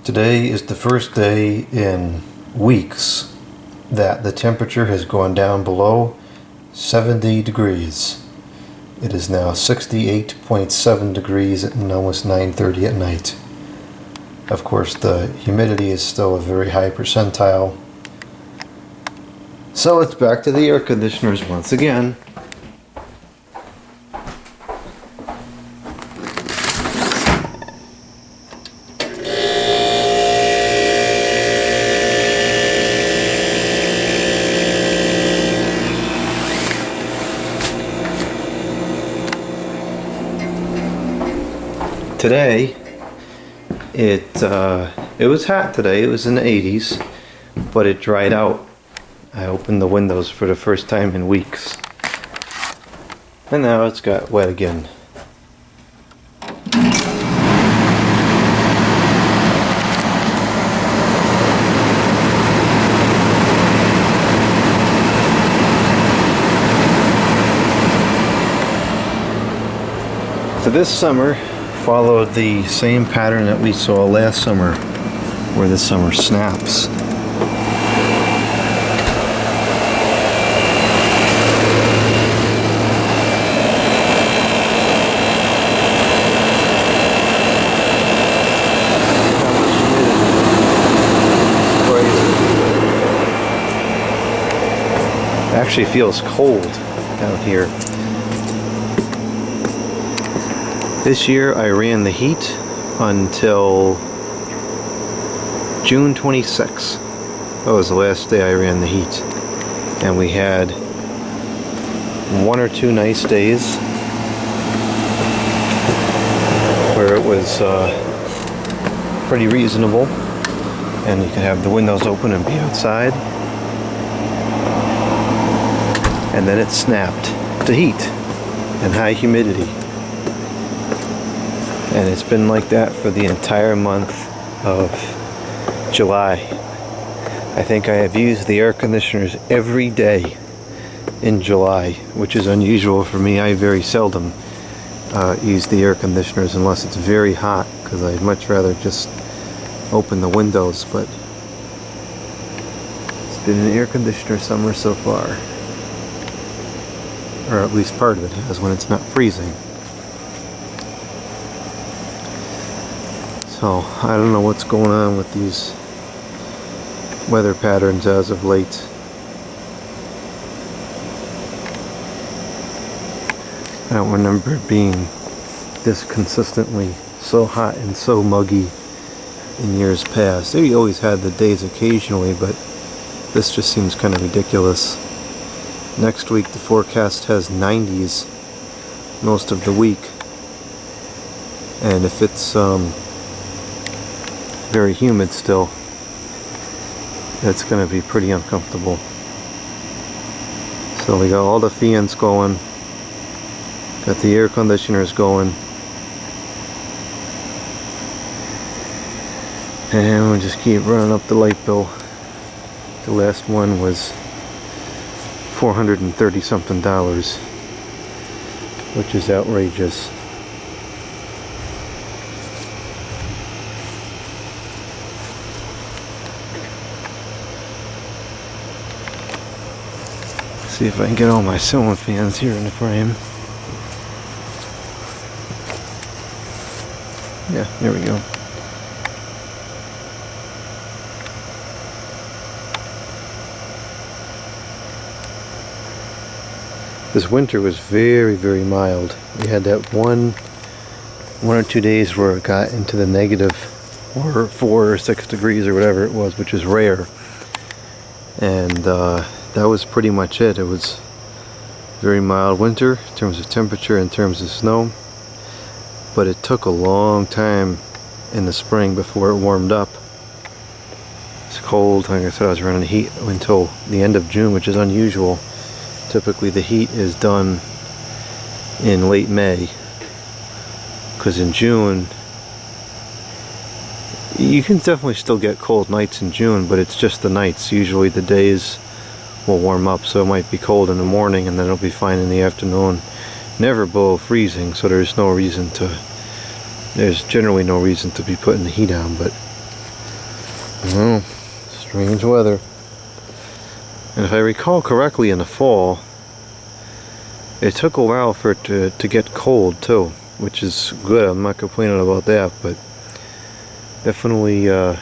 Today is the first day in weeks that the temperature has gone down below 70 degrees. It is now 68.7 degrees and almost 9:30 at night. Of course, the humidity is still a very high percentile. So it's back to the air conditioners once again. Today, it was hot today. It was in the 80s, but it dried out. I opened the windows for the first time in weeks, and now it's got wet again. So this summer followed the same pattern that we saw last summer, where the summer snaps. It actually feels cold down here. This year I ran the heat until June 26th. That was the last day I ran the heat. And we had one or two nice days where it was pretty reasonable and you could have the windows open and be outside. And then it snapped to heat and high humidity. And it's been like that for the entire month of July. I think I have used the air conditioners every day in July, which is unusual for me. I very seldom use the air conditioners unless it's very hot, because I'd much rather just open the windows. But it's been an air conditioner summer so far. Or at least part of it has, when it's not freezing. So, I don't know what's going on with these weather patterns as of late. I don't remember it being this consistently so hot and so muggy in years past. We always had the days occasionally, but this just seems kind of ridiculous. Next week the forecast has 90s most of the week. And if it's very humid still, it's going to be pretty uncomfortable. So we got all the fans going, got the air conditioners going, and we'll just keep running up the light bill. The last one was $430 something, which is outrageous. See if I can get all my ceiling fans here in the frame. Yeah, there we go. This winter was very, very mild. We had that one or two days where it got into the negative 4 or 6 degrees or whatever it was, which is rare. And that was pretty much it. It was very mild winter in terms of temperature, in terms of snow, but it took a long time in the spring before it warmed up. It's cold. Like I said, I was running the heat until the end of June, which is unusual. Typically the heat is done in late May, because in June you can definitely still get cold nights in June, but it's just the nights. Usually the days will warm up, so it might be cold in the morning and then it'll be fine in the afternoon. Never below freezing, so there's generally no reason to be putting the heat on. But Oh, strange weather. And if I recall correctly, in the fall, it took a while for it to get cold too, which is good. I'm not complaining about that, but definitely the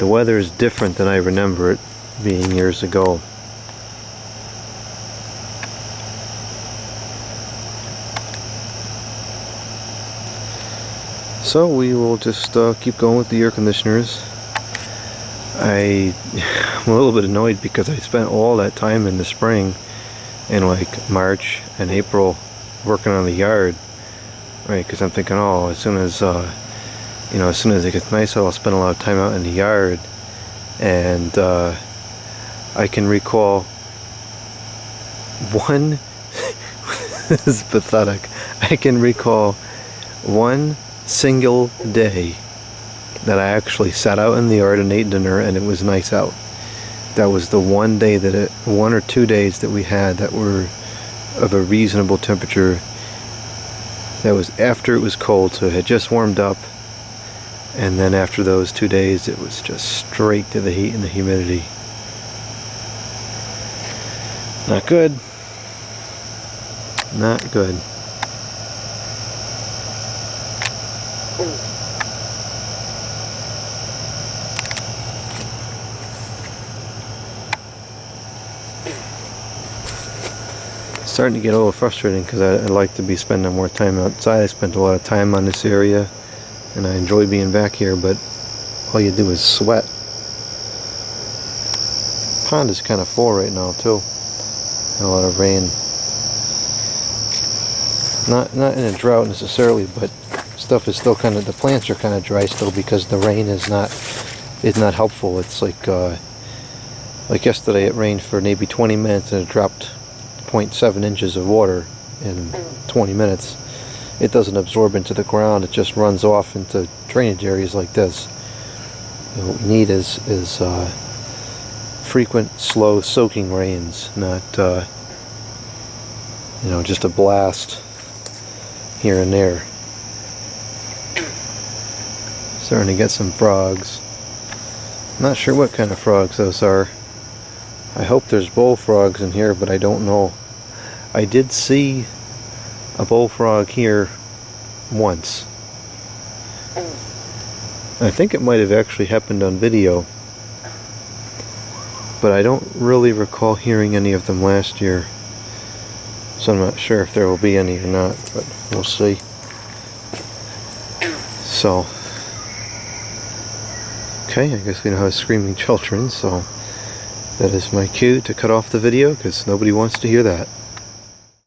weather is different than I remember it being years ago. So we will just keep going with the air conditioners. I'm a little bit annoyed because I spent all that time in the spring, in like March and April, working on the yard, right? Because I'm thinking, oh, as soon as as soon as it gets nice, I'll spend a lot of time out in the yard. And I can recall one. This is pathetic. I can recall one single day that I actually sat out in the yard and ate dinner and it was nice out. That was the one day that one or 2 days that we had that were of a reasonable temperature. That was after it was cold, so it had just warmed up, and then after those 2 days it was just straight to the heat and the humidity. Not good. Not good. Starting to get a little frustrating because I'd like to be spending more time outside. I spent a lot of time on this area and I enjoy being back here, but all you do is sweat. Pond is kind of full right now too. A lot of rain. Not in a drought necessarily, but stuff is still kind of, the plants are kind of dry still because the rain is not helpful. It's like yesterday it rained for maybe 20 minutes and it dropped 0.7 inches of water in 20 minutes. It doesn't absorb into the ground, it just runs off into drainage areas like this. And what we need is frequent, slow, soaking rains, not just a blast here and there. Starting to get some frogs. Not sure what kind of frogs those are. I hope there's bullfrogs in here, but I don't know. I did see a bullfrog here once. I think it might have actually happened on video, but I don't really recall hearing any of them last year. So I'm not sure if there will be any or not, but we'll see. So, okay, I guess we now have screaming children, so that is my cue to cut off the video because nobody wants to hear that.